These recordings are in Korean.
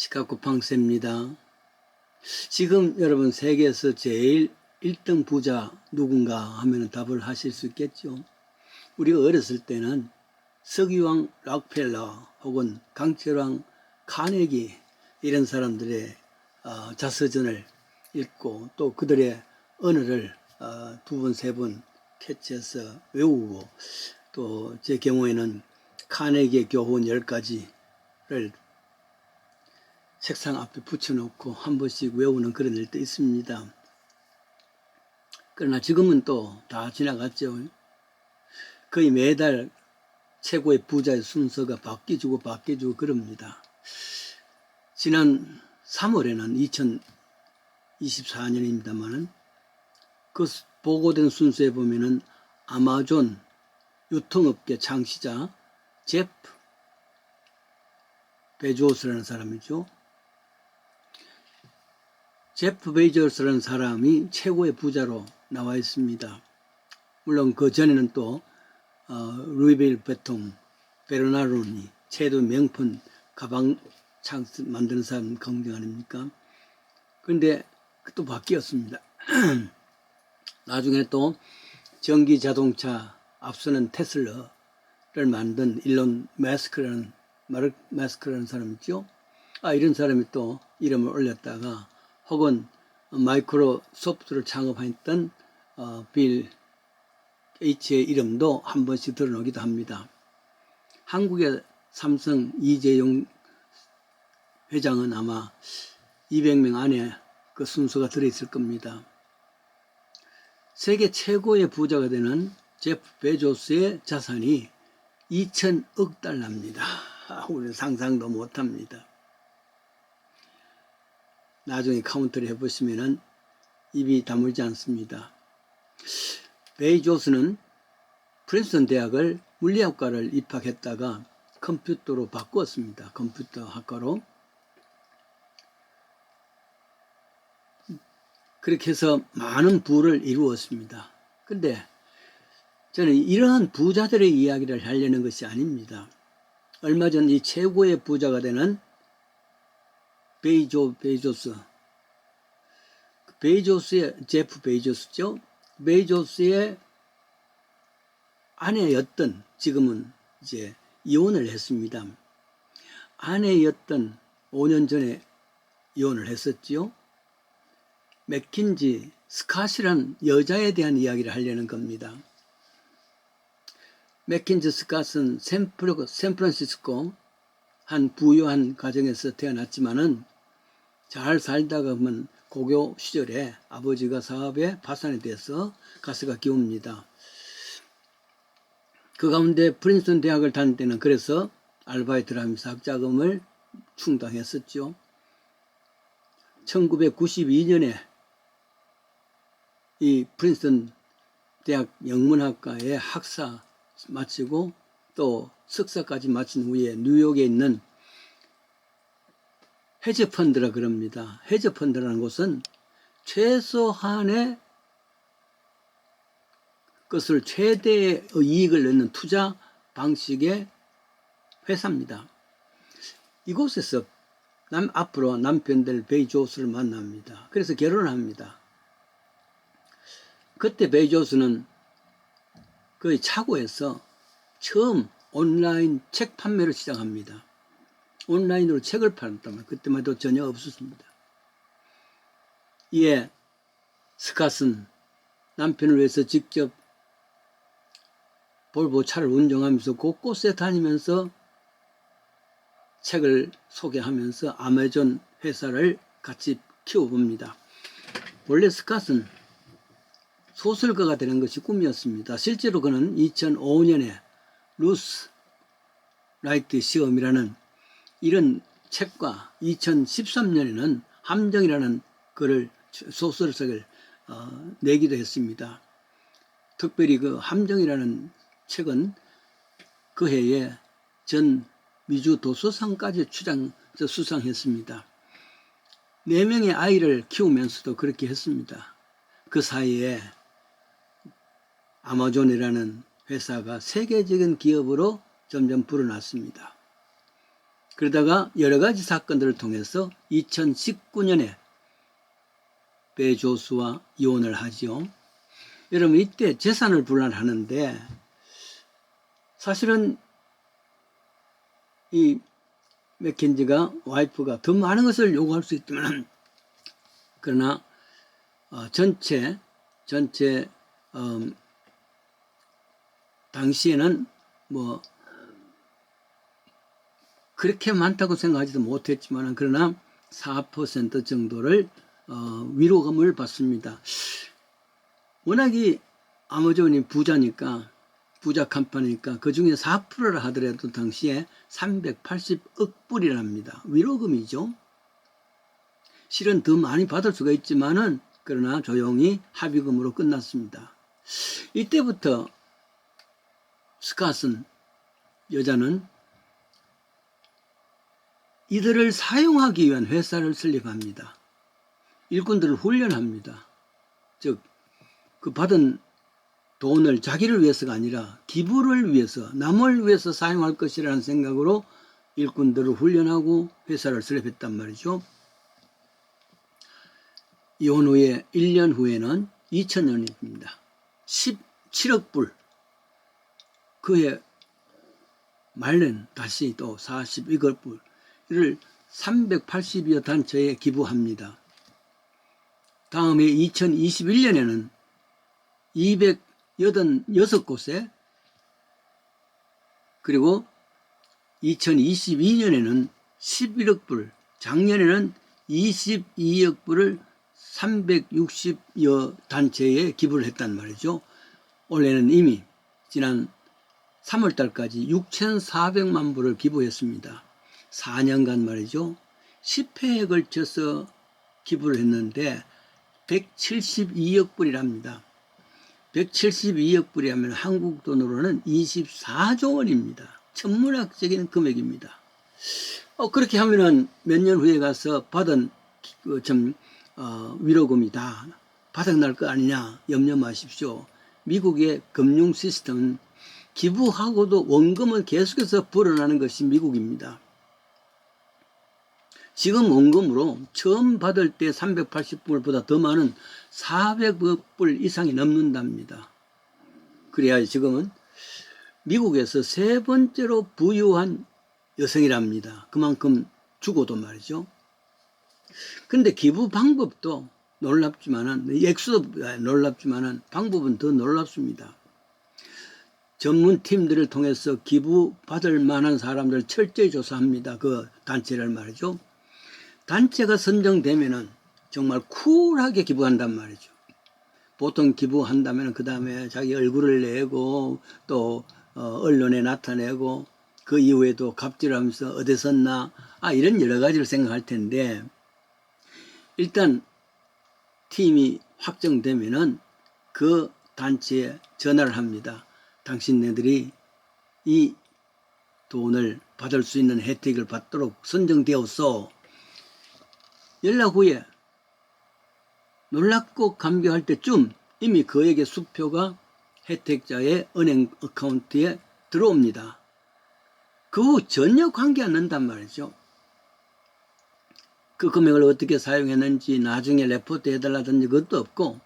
시카고 팡세입니다. 지금 여러분 세계에서 제일 1등 부자 누군가 하면 답을 하실 수 있겠죠. 우리가 어렸을 때는 석유왕 락펠러 혹은 강철왕 카네기 이런 사람들의 자서전을 읽고 또 그들의 언어를 두 번, 세 번 캐치해서 외우고 또 제 경우에는 카네기의 교훈 10가지를 책상 앞에 붙여놓고 한 번씩 외우는 그런 일도 있습니다. 그러나 지금은 또 다 지나갔죠. 거의 매달 최고의 부자의 순서가 바뀌어주고 그럽니다. 지난 3월에는 2024년입니다만은 그 보고된 순서에 보면은 아마존 유통업계 창시자 제프 베조스라는 사람이죠. 제프 베조스라는 사람이 최고의 부자로 나와 있습니다. 물론 그 전에는 또 루이빌 베통, 베르나르니, 최도 명품 가방 만드는 사람 경쟁 아닙니까? 그런데 또 바뀌었습니다. 나중에 또 전기 자동차 앞서는 테슬라를 만든 일론 머스크라는 사람 있죠. 이런 사람이 또 이름을 올렸다가 혹은 마이크로소프트를 창업했던 빌 게이츠의 이름도 한 번씩 드러나기도 합니다. 한국의 삼성 이재용 회장은 아마 200명 안에 그 순서가 들어있을 겁니다. 세계 최고의 부자가 되는 제프 베조스의 자산이 2,000억 달러입니다. 우리는 상상도 못합니다. 나중에 카운트를 해보시면 입이 다물지 않습니다. 베조스는 프린스턴 대학을 물리학과를 입학했다가 컴퓨터로 바꾸었습니다. 컴퓨터 학과로. 그렇게 해서 많은 부를 이루었습니다. 근데 저는 이러한 부자들의 이야기를 하려는 것이 아닙니다. 얼마 전 이 최고의 부자가 되는 제프 베조스죠. 베조스의 아내였던, 지금은 이제 이혼을 했습니다. 아내였던 5년 전에 이혼을 했었지요. 맥킨지 스캇이라는 여자에 대한 이야기를 하려는 겁니다. 맥킨지 스캇은 샌프란시스코 한 부유한 가정에서 태어났지만은 잘 살다가 보면 고교 시절에 아버지가 사업에 파산이 돼서 가스가 기웁니다. 그 가운데 프린스턴 대학을 다닐 때는 그래서 아르바이트를 하면서 학자금을 충당했었죠. 1992년에 이 프린스턴 대학 영문학과의 학사 마치고 또 석사까지 마친 후에 뉴욕에 있는 헤지펀드라 그럽니다. 헤지펀드라는 곳은 최소한의 것을 최대의 이익을 넣는 투자 방식의 회사입니다. 이곳에서 앞으로 남편 될 베조스를 만납니다. 그래서 결혼을 합니다. 그때 베조스는 그 차고에서 처음 온라인 책 판매를 시작합니다. 온라인으로 책을 팔았다면 그때만 해도 전혀 없었습니다. 이에 스캇은 남편을 위해서 직접 볼보 차를 운전하면서 곳곳에 다니면서 책을 소개하면서 아마존 회사를 같이 키워봅니다. 원래 스캇은 소설가가 되는 것이 꿈이었습니다. 실제로 그는 2005년에 루스 라이트 시험이라는 이런 책과 2013년에는 함정이라는 소설책을 내기도 했습니다. 특별히 그 함정이라는 책은 그 해에 전 미주 도서상까지 수상했습니다. 4명의 아이를 키우면서도 그렇게 했습니다. 그 사이에 아마존이라는 회사가 세계적인 기업으로 점점 불어났습니다. 그러다가 여러 가지 사건들을 통해서 2019년에 베조스와 이혼을 하지요. 여러분, 이때 재산을 분할하는데 사실은 이 맥켄지가 와이프가 더 많은 것을 요구할 수 있지만, 그러나 전체 당시에는 뭐 그렇게 많다고 생각하지도 못했지만, 그러나 4% 정도를 위로금을 받습니다. 워낙이 아마존이 부자니까, 부자 컴퍼니니까 그 중에 4%를 하더라도 당시에 380억 불이랍니다. 위로금이죠. 실은 더 많이 받을 수가 있지만은, 그러나 조용히 합의금으로 끝났습니다. 이때부터 스캇은, 여자는 이들을 사용하기 위한 회사를 설립합니다. 일꾼들을 훈련합니다. 즉, 그 받은 돈을 자기를 위해서가 아니라 기부를 위해서, 남을 위해서 사용할 것이라는 생각으로 일꾼들을 훈련하고 회사를 설립했단 말이죠. 이혼 후에 1년 후에는 2000년입니다. 17억 불. 그해 말년 다시 또 42억 불을 380여 단체에 기부합니다. 다음에 2021년에는 286곳에, 그리고 2022년에는 11억 불, 작년에는 22억 불을 360여 단체에 기부를 했단 말이죠. 올해는 이미 지난 3월달까지 6,400만 불을 기부했습니다. 4년간 말이죠. 10회에 걸쳐서 기부를 했는데 172억 불이랍니다. 172억 불이라면 한국 돈으로는 24조 원입니다. 천문학적인 금액입니다. 그렇게 하면은 몇 년 후에 가서 받은 위로금이 다 바닥날 거 아니냐, 염려 마십시오. 미국의 금융 시스템은 기부하고도 원금은 계속해서 불어나는 것이 미국입니다. 지금 원금으로 처음 받을 때 380불보다 더 많은 400억 불 이상이 넘는답니다. 그래야 지금은 미국에서 세 번째로 부유한 여성이랍니다. 그만큼 주고도 말이죠. 근데 기부 방법도 놀랍지만은, 액수도 놀랍지만은 방법은 더 놀랍습니다. 전문팀들을 통해서 기부 받을 만한 사람들 철저히 조사합니다. 그 단체를 말이죠. 단체가 선정되면은 정말 쿨하게 기부한단 말이죠. 보통 기부한다면 그 다음에 자기 얼굴을 내고 또 언론에 나타내고 그 이후에도 갑질하면서 어디 썼나, 이런 여러 가지를 생각할 텐데, 일단 팀이 확정되면은 그 단체에 전화를 합니다. 당신네들이 이 돈을 받을 수 있는 혜택을 받도록 선정되었어. 연락 후에 놀랍고 감격할 때쯤 이미 그에게 수표가 혜택자의 은행 어카운트에 들어옵니다. 그 후 전혀 관계 안 난단 말이죠. 그 금액을 어떻게 사용했는지 나중에 레포트 해달라든지 그것도 없고,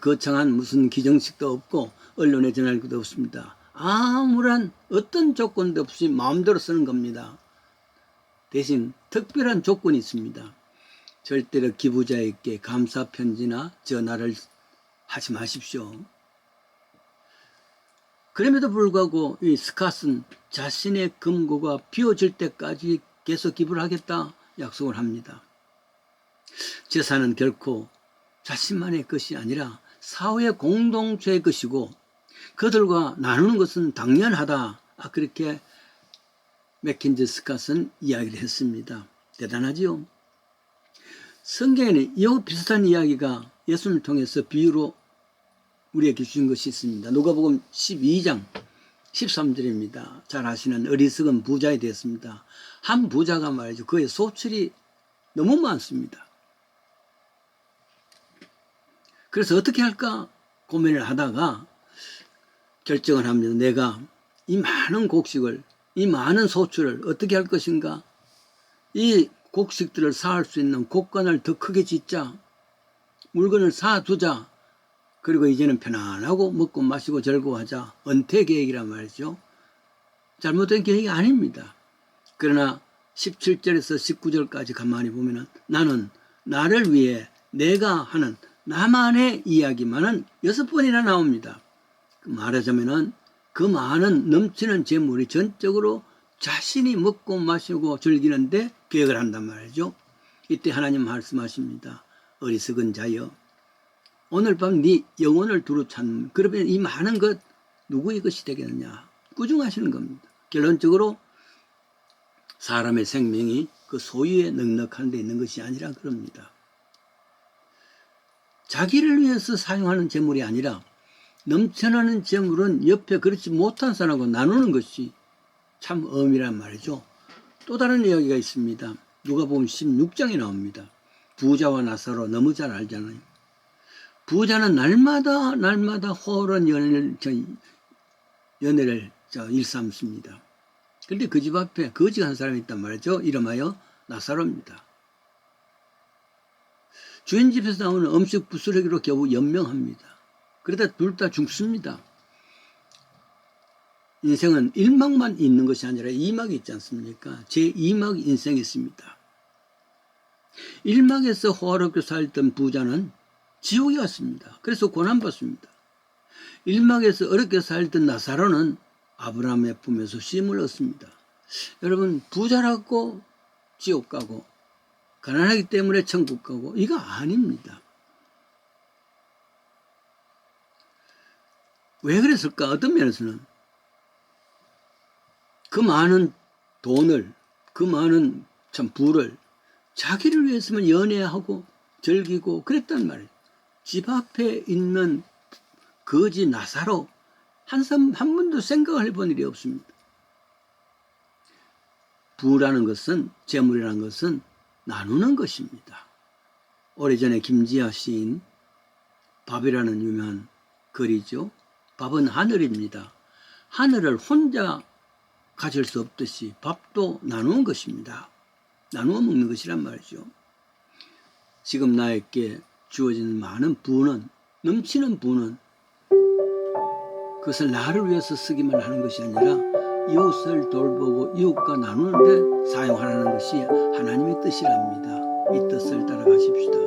거창한 무슨 기정식도 없고, 언론에 전할 것도 없습니다. 아무런 어떤 조건도 없이 마음대로 쓰는 겁니다. 대신 특별한 조건이 있습니다. 절대로 기부자에게 감사 편지나 전화를 하지 마십시오. 그럼에도 불구하고 이 스캇은 자신의 금고가 비워질 때까지 계속 기부를 하겠다 약속을 합니다. 재산은 결코 자신만의 것이 아니라 사회 공동체의 것이고 그들과 나누는 것은 당연하다. 그렇게 맥켄지 스캇은 이야기를 했습니다. 대단하지요. 성경에는 이와 비슷한 이야기가 예수님을 통해서 비유로 우리에게 주신 것이 있습니다. 누가복음 12장 13절입니다. 잘 아시는 어리석은 부자에 대했습니다. 한 부자가 말이죠. 그의 소출이 너무 많습니다. 그래서 어떻게 할까 고민을 하다가 결정을 합니다. 내가 이 많은 곡식을, 이 많은 소출을 어떻게 할 것인가? 이 곡식들을 사할 수 있는 곡간을 더 크게 짓자. 물건을 사두자. 그리고 이제는 편안하고 먹고 마시고 즐거워하자. 은퇴 계획이란 말이죠. 잘못된 계획이 아닙니다. 그러나 17절에서 19절까지 가만히 보면은 나는 나를 위해 내가 하는 나만의 이야기만은 6번이나 나옵니다. 말하자면은 그 많은 넘치는 재물이 전적으로 자신이 먹고 마시고 즐기는데 계획을 한단 말이죠. 이때 하나님 말씀하십니다. 어리석은 자여, 오늘 밤 네 영혼을 두루 찾는, 그러면 이 많은 것 누구의 것이 되겠느냐. 꾸중하시는 겁니다. 결론적으로 사람의 생명이 그 소유에 넉넉한 데 있는 것이 아니라 그럽니다. 자기를 위해서 사용하는 재물이 아니라 넘쳐나는 재물은 옆에 그렇지 못한 사람하고 나누는 것이 참 엄이란 말이죠. 또 다른 이야기가 있습니다. 누가복음 16장에 나옵니다. 부자와 나사로 너무 잘 알잖아요. 부자는 날마다 호or한 연애를 일삼습니다. 그런데 그 집 앞에 거지한 사람이 있단 말이죠. 이름하여 나사로입니다. 주인 집에서 나오는 음식 부스러기로 겨우 연명합니다. 그러다 둘 다 죽습니다. 인생은 1막만 있는 것이 아니라 2막이 있지 않습니까? 제 2막 인생이 있습니다. 1막에서 호화롭게 살던 부자는 지옥에 갔습니다. 그래서 고난받습니다. 1막에서 어렵게 살던 나사로는 아브라함의 품에서 쉼을 얻습니다. 여러분, 부자라고 지옥 가고 가난하기 때문에 천국 가고 이거 아닙니다. 왜 그랬을까? 어떤 면에서는 그 많은 돈을, 그 많은 참 부를 자기를 위해서만 연애하고 즐기고 그랬단 말이에요. 집 앞에 있는 거지 나사로 한 번도 생각을 해본 일이 없습니다. 부라는 것은, 재물이라는 것은 나누는 것입니다. 오래전에 김지아 시인, 밥이라는 유명한 글이죠. 밥은 하늘입니다. 하늘을 혼자 가질 수 없듯이 밥도 나누는 것입니다. 나누어 먹는 것이란 말이죠. 지금 나에게 주어지는 많은 부는, 넘치는 부는 그것을 나를 위해서 쓰기만 하는 것이 아니라 이웃을 돌보고 이웃과 나누는데 사용하라는 것이 하나님의 뜻이랍니다. 이 뜻을 따라가십시다.